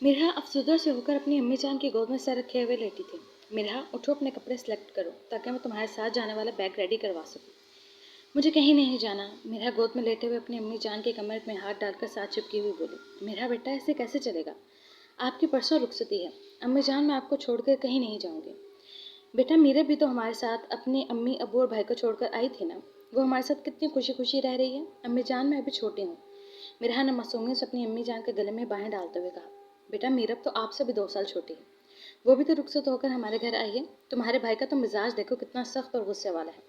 मिरहा अफसरदा से होकर अपनी अम्मी जान की गोद में सर रखे हुए लेटी थी। मिरहा, उठो, अपने कपड़े सेलेक्ट करो ताकि मैं तुम्हारे साथ जाने वाला बैग रेडी करवा सकूं। मुझे कहीं नहीं जाना। मिरहा गोद में लेटे हुए अपनी अम्मी जान के कमर में हाथ डालकर साथ चिपकी हुई बोली। मिरहा बेटा, ऐसे कैसे चलेगा? आपकी परसों रुखसती है। अम्मी जान, मैं आपको छोड़कर कहीं नहीं जाऊंगी। बेटा, मीरा भी तो हमारे साथ अपनी अम्मी, अबू और भाई को छोड़कर आई थी ना। वो हमारे साथ कितनी खुशी खुशी रह रही है। अम्मी जान, मैं अभी छोटी हूँ। मिरहा ने मासूमियत से अपनी अम्मी जान के गले में बाहें डालते हुए कहा। बेटा, मीरब तो आपसे भी 2 साल छोटी है। वो भी तो रुखसत होकर हमारे घर आई है। तुम्हारे भाई का तो मिजाज देखो, कितना सख्त और गुस्से वाला है।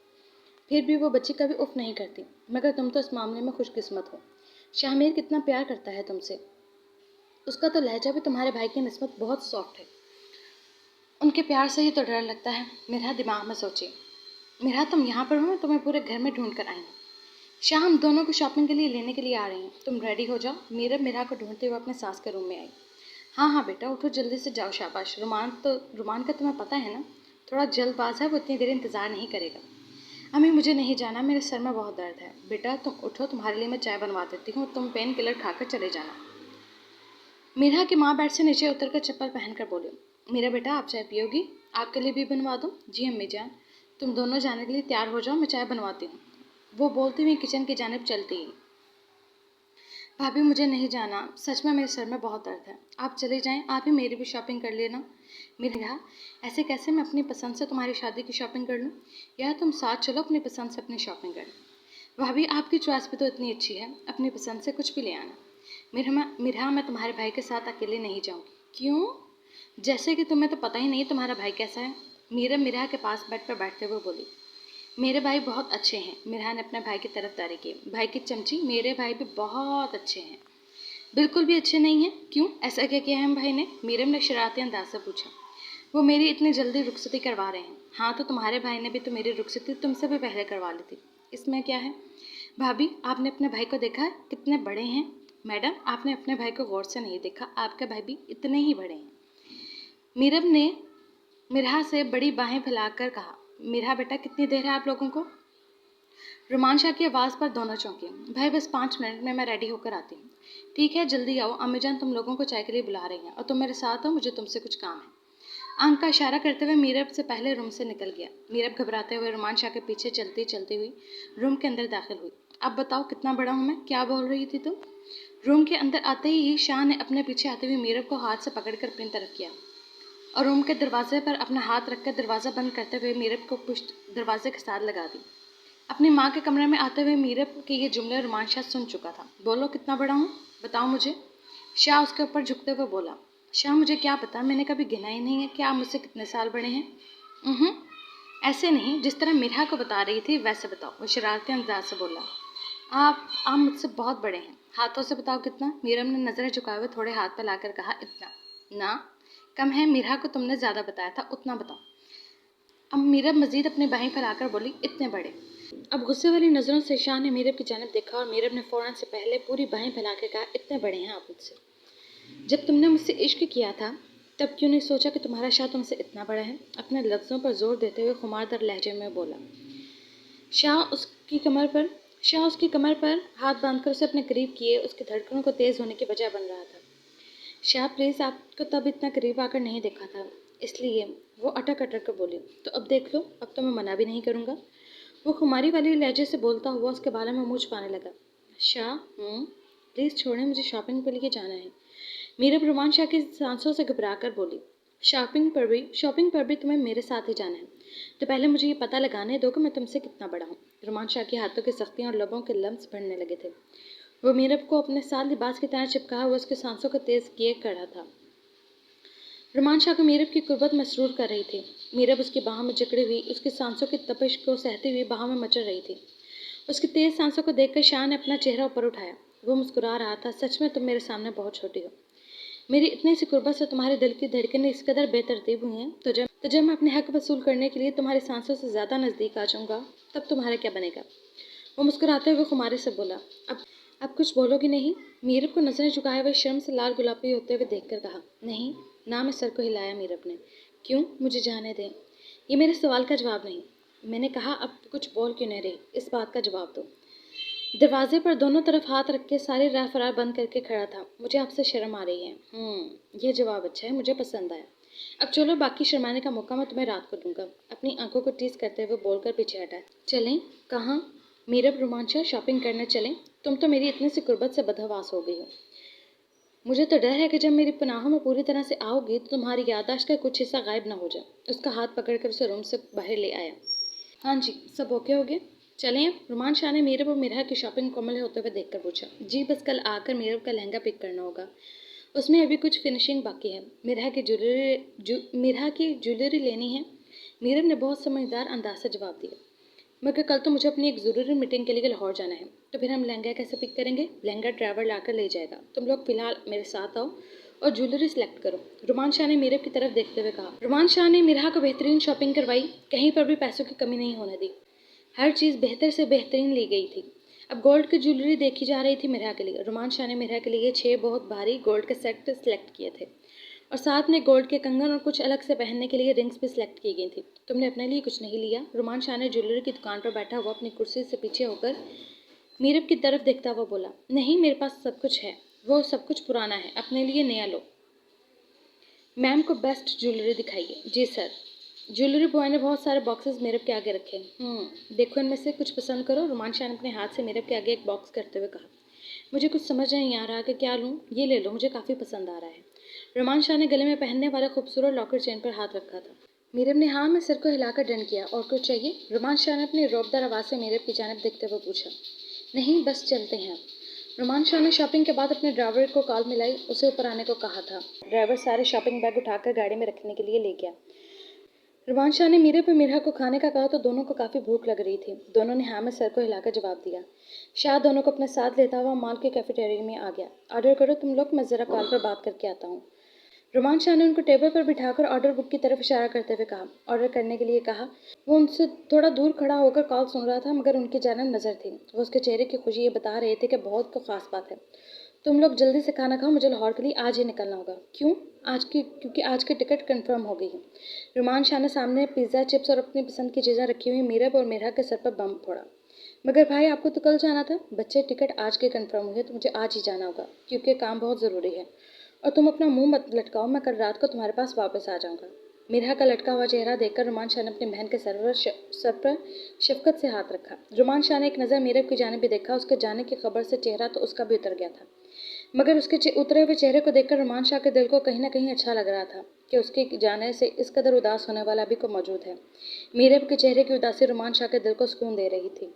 फिर भी वो बच्ची कभी उफ नहीं करती। मगर तुम तो इस मामले में खुशकिस्मत हो। शाहमीर कितना प्यार करता है तुमसे। उसका तो लहजा भी तुम्हारे भाई की निस्बत बहुत सॉफ्ट है। उनके प्यार से ही तो डर लगता है। मेरा दिमाग में सोची। मेरा, तुम यहाँ पर हो, मैं तुम्हें पूरे घर में ढूंढ कर आई हूँ। शाह, हम दोनों को शॉपिंग के लिए लेने के लिए आ रहे हैं। तुम रेडी हो जाओ। मीरा को ढूंढते हुए अपने सास के रूम में आई। हाँ हाँ बेटा, उठो, जल्दी से जाओ। शाबाश। रुमान का तुम्हें पता है ना, थोड़ा जल्दबाज है, वो इतनी देर इंतज़ार नहीं करेगा। अम्मी, मुझे नहीं जाना, मेरे सर में बहुत दर्द है। बेटा तुम उठो, तुम्हारे लिए मैं चाय बनवा देती हूँ, तुम पेन किलर खाकर चले जाना। मीरा की माँ बेड से नीचे उतरकर चप्पल पहनकर बोली। मेरा बेटा, आप चाय पियोगी? आपके लिए भी बनवा दूँ? जी अम्मी जान। तुम दोनों जाने के लिए तैयार हो जाओ, मैं चाय बनवाती हूँ। वो बोलती हुई किचन की जानिब चलती गई। भाभी, मुझे नहीं जाना, सच में मेरे सर में बहुत दर्द है। आप चले जाएं, आप ही मेरी भी शॉपिंग कर लेना। मेरे कहा, ऐसे कैसे मैं अपनी पसंद से तुम्हारी शादी की शॉपिंग कर लूँ? या तुम साथ चलो, अपनी पसंद से अपनी शॉपिंग कर। भाभी, आपकी चॉइस भी तो इतनी अच्छी है, अपनी पसंद से कुछ भी ले आना। मिरहा, मैं तुम्हारे भाई के साथ अकेले नहीं जाऊँगी। क्यों? जैसे कि तुम्हें तो पता ही नहीं तुम्हारा भाई कैसा है। मीरा मिरहा के पास बेड पर बैठते हुए बोली। मेरे भाई बहुत अच्छे हैं। मिरहा ने अपने भाई की तरफदारी की। भाई की चमची, मेरे भाई भी बहुत अच्छे हैं। बिल्कुल भी अच्छे नहीं हैं। क्यों, ऐसा क्या किया है भाई ने? मीरम ने शरारती अंदाज से पूछा। वो मेरी इतनी जल्दी रुखसती करवा रहे हैं। हाँ, तो तुम्हारे भाई ने भी तो मेरी रुखसती तुमसे भी पहले करवा ली थी। इसमें क्या है? भाभी, आपने अपने भाई को देखा है, कितने बड़े हैं? मैडम, आपने अपने भाई को गौर से नहीं देखा, आपके भाई भी इतने ही बड़े हैं। मीरब ने मिरहा से बड़ी बाहें फैलाकर कहा। मिरहा बेटा, कितनी देर है आप लोगों को? रुमान शाह की आवाज़ पर दोनों चौंके। भाई, बस 5 मिनट में मैं रेडी होकर आती हूँ। ठीक है, जल्दी आओ, अम्मी जान तुम लोगों को चाय के लिए बुला रही हैं और तुम मेरे साथ हो, मुझे तुमसे कुछ काम है। आंख का इशारा करते हुए मीरब से पहले रूम से निकल गया। मीरब घबराते हुए रुमान शाह के पीछे चलती चलती हुई रूम के अंदर दाखिल हुई। अब बताओ, कितना बड़ा हूँ मैं? क्या बोल रही थी तुम? रूम के अंदर आते ही शाह ने अपने पीछे आते हुए मीरब को हाथ से पकड़कर अपनी तरफ किया और रूम के दरवाजे पर अपना हाथ रखकर दरवाज़ा बंद करते हुए मीरब को पुष्ट दरवाजे के साथ लगा दी। अपनी माँ के कमरे में आते हुए मीरब के ये जुमले रुमान शाह सुन चुका था। बोलो, कितना बड़ा हूँ, बताओ मुझे। शाह उसके ऊपर झुकते हुए बोला। शाह, मुझे क्या पता, मैंने कभी गिना ही नहीं है कि आप मुझसे कितने साल बड़े हैं। ऐसे नहीं, जिस तरह मिरहा को बता रही थी वैसे बताओ, वो शरारती अंदाज से बोला। आप मुझसे बहुत बड़े हैं। हाथों से बताओ कितना। मीरब ने नज़रें झुकाए हुए थोड़े हाथ पर लाकर कहा, इतना ना, कम है। मिरहा को तुमने ज़्यादा बताया था, उतना बताओ। अब मीरब मजीद अपनी बाहें फैलाकर बोली, इतने बड़े। अब गुस्से वाली नज़रों से शाह ने मीरब की जानिब देखा और मीरब ने फ़ौरन से पहले पूरी बाहें फैलाकर कहा, इतने बड़े हैं आप मुझसे। जब तुमने मुझसे इश्क किया था, तब क्यों नहीं सोचा कि तुम्हारा शाह तुमसे इतना बड़ा है? अपने लफ्ज़ों पर जोर देते हुए खुमारदार लहजे में बोला। शाह उसकी कमर पर शाह उसकी कमर पर हाथ बांधकर उसे अपने करीब किए उसकी धड़कनों को तेज़ होने की वजह बन रहा था। शाह, प्लीज़, आपको तब इतना करीब आकर नहीं देखा था, इसलिए। वो अटक अटक कर बोली। तो अब देख लो, अब तो मैं मना भी नहीं करूँगा। वो खुमारी वाली लहजे से बोलता हुआ उसके बालों में मुँह छुपाने लगा। शाह, प्लीज़ छोड़ें, मुझे शॉपिंग के लिए जाना है। मीरब रुमान शाह की सांसों से घबरा कर बोली। शॉपिंग पर भी तुम्हें मेरे साथ ही जाना है। तो पहले मुझे ये पता लगाने दो कि मैं तुमसे कितना बड़ा हूँ। रुमान शाह के हाथों की सख्तियाँ और लबों के लम्स बढ़ने लगे थे। वो मीरब को अपने साथ लिबास की तरह चिपका हुआ उसकी सांसों को तेज़ किए खड़ा था। रुमान शाह को मीरब की कुर्बत मसरूर कर रही थी। मीरब उसकी बाहों में जकड़ी हुई उसकी सांसों की तपिश को सहती हुई बाहों में मचल रही थी। उसकी तेज़ सांसों को देखकर शाह ने अपना चेहरा ऊपर उठाया। वो मुस्कुरा रहा था। सच में तुम मेरे सामने बहुत छोटी हो। मेरी इतनी सी कुर्बत से तुम्हारे दिल की धड़कनें इस कदर बेतरतीब हुई हैं, तो जब मैं अपने हक वसूल करने के लिए तुम्हारी सांसों से ज़्यादा नज़दीक आ जाऊँगा, तब तुम्हारा क्या बनेगा? वो मुस्कुराते हुए खुमारी से बोला। अब कुछ बोलोगी नहीं? मीरब को नजरें झुकाए हुए शर्म से लाल गुलाबी होते हुए देखकर कहा। नहीं ना, में सर को हिलाया मीरब ने। क्यों? मुझे जाने दें। ये मेरे सवाल का जवाब नहीं। मैंने कहा, अब कुछ बोल क्यों नहीं रही, इस बात का जवाब दो। दरवाजे पर दोनों तरफ हाथ रख के सारी राह फरार बंद करके खड़ा था। मुझे आपसे शर्म आ रही है। यह जवाब अच्छा है, मुझे पसंद आया। अब चलो, बाकी शर्माने का मौका मैं तुम्हें रात को दूंगा। अपनी आंखों को टीज करते हुए बोलकर पीछे हटा। चलें? कहाँ? मीरब रोमांचा, शॉपिंग करने चलें? तुम तो मेरी इतनी सी कुर्बत से बदहवास हो गई हो। मुझे तो डर है कि जब मेरी पनाहों में पूरी तरह से आओगी तो तुम्हारी याददाश्त का कुछ हिस्सा गायब ना हो जाए। उसका हाथ पकड़कर उसे रूम से बाहर ले आया। हाँ जी, सब ओके हो गया? चलें अब? रुमान शाह ने मीरब और मिरहा की शॉपिंग मुकम्मल होते हुए देखकर पूछा। जी, बस कल आकर मीरब का लहंगा पिक करना होगा। उसमें अभी कुछ फिनिशिंग बाकी है। मिरहा की ज्वेलरी लेनी है। मीरब ने बहुत समझदार अंदाज से जवाब दिया। मगर कल तो मुझे अपनी एक ज़रूरी मीटिंग के लिए लाहौर जाना है। तो फिर हम लहंगा कैसे पिक करेंगे? लहंगा ड्राइवर लाकर ले जाएगा। तुम लोग फिलहाल मेरे साथ आओ और ज्वेलरी सेलेक्ट करो। रुमान शाह ने मीरब की तरफ देखते हुए कहा। रुमान शाह ने मिरहा को बेहतरीन शॉपिंग करवाई। कहीं पर भी पैसों की कमी नहीं होने दी। हर चीज़ बेहतर से बेहतरीन ली गई थी। अब गोल्ड की ज्वेलरी देखी जा रही थी मिरहा के लिए। रुमान शाह ने मिरहा के लिए 6 बहुत भारी गोल्ड के सेट सेलेक्ट किए थे और साथ में गोल्ड के कंगन और कुछ अलग से पहनने के लिए रिंग्स भी सिलेक्ट की गई थी। तुमने अपने लिए कुछ नहीं लिया? रुमान शाह ने ज्वेलरी की दुकान पर बैठा हुआ अपनी कुर्सी से पीछे होकर मीरब की तरफ देखता हुआ बोला। नहीं, मेरे पास सब कुछ है। वो सब कुछ पुराना है, अपने लिए नया लो। मैम को बेस्ट ज्वेलरी दिखाइए। जी सर। ज्वेलरी बॉय ने बहुत सारे बॉक्सेस मीरब के आगे रखे। देखो, इनमें से कुछ पसंद करो। रुमान शाह ने अपने हाथ से मीरब के आगे एक बॉक्स करते हुए कहा। मुझे कुछ समझ नहीं आ रहा कि क्या लूँ। ये ले लो, मुझे काफ़ी पसंद आ रहा है। रुमान शाह ने गले में पहनने वाला खूबसूरत लॉकेट चेन पर हाथ रखा था। मीरब ने हाँ में सिर को हिलाकर डन किया। और कुछ चाहिए? रुमान शाह ने अपनी रौबदार आवाज़ से मीरब की जानिब देखते हुए पूछा। नहीं, बस चलते हैं। रुमान शाह ने शॉपिंग के बाद अपने ड्राइवर को कॉल मिलाई, उसे ऊपर आने को कहा था। ड्राइवर सारे शॉपिंग बैग उठाकर गाड़ी में रखने के लिए ले गया। रुमान शाह ने मीरब और मिरहा को खाने का कहा तो दोनों को काफ़ी भूख लग रही थी। दोनों ने हाँ में सर को हिलाकर जवाब दिया। शाह दोनों को अपने साथ लेता हुआ मॉल के कैफेटेरिया में आ गया। ऑर्डर करो तुम लोग, मैं ज़रा कॉल पर बात करके आता हूँ। रुमान शाह ने उनको टेबल पर बिठाकर ऑर्डर बुक की तरफ इशारा करते हुए कहा। ऑर्डर करने के लिए कहा। वो उनसे थोड़ा दूर खड़ा होकर कॉल सुन रहा था, मगर उनकी जानिब नज़र थी। वो उसके चेहरे की खुशी ये बता रहे थे कि बहुत को खास बात है। तुम लोग जल्दी से खाना खाओ, मुझे लाहौर के लिए आज ही निकलना होगा। क्यों? क्योंकि आज की टिकट कंफर्म हो गई है। रुमान शाह ने सामने पिज़्ज़ा, चिप्स और अपनी पसंद की चीज़ें रखी हुई मीरब और मिरहा के सर पर बम फोड़ा। मगर भाई, आपको तो कल जाना था। बच्चे, टिकट आज की कंफर्म हुई है तो मुझे आज ही जाना होगा, क्योंकि काम बहुत ज़रूरी है। और तुम अपना मुंह मत लटकाओ, मैं कल रात को तुम्हारे पास वापस आ जाऊंगा। मिरहा का लटका हुआ चेहरा देखकर रुमान शाह ने अपनी बहन के सर पर शफकत से हाथ रखा। रुमान शाह ने एक नज़र मीरब की जाने भी देखा। उसके जाने की खबर से चेहरा तो उसका भी उतर गया था, मगर उसके उतरे हुए चेहरे को देखकर रुमान शाह के दिल को कहीं न कहीं अच्छा लग रहा था कि उसके जाने से इस कदर उदास होने वाला भी कोई मौजूद है। मीरब के चेहरे की उदासी रुमान शाह के दिल को सुकून दे रही थी।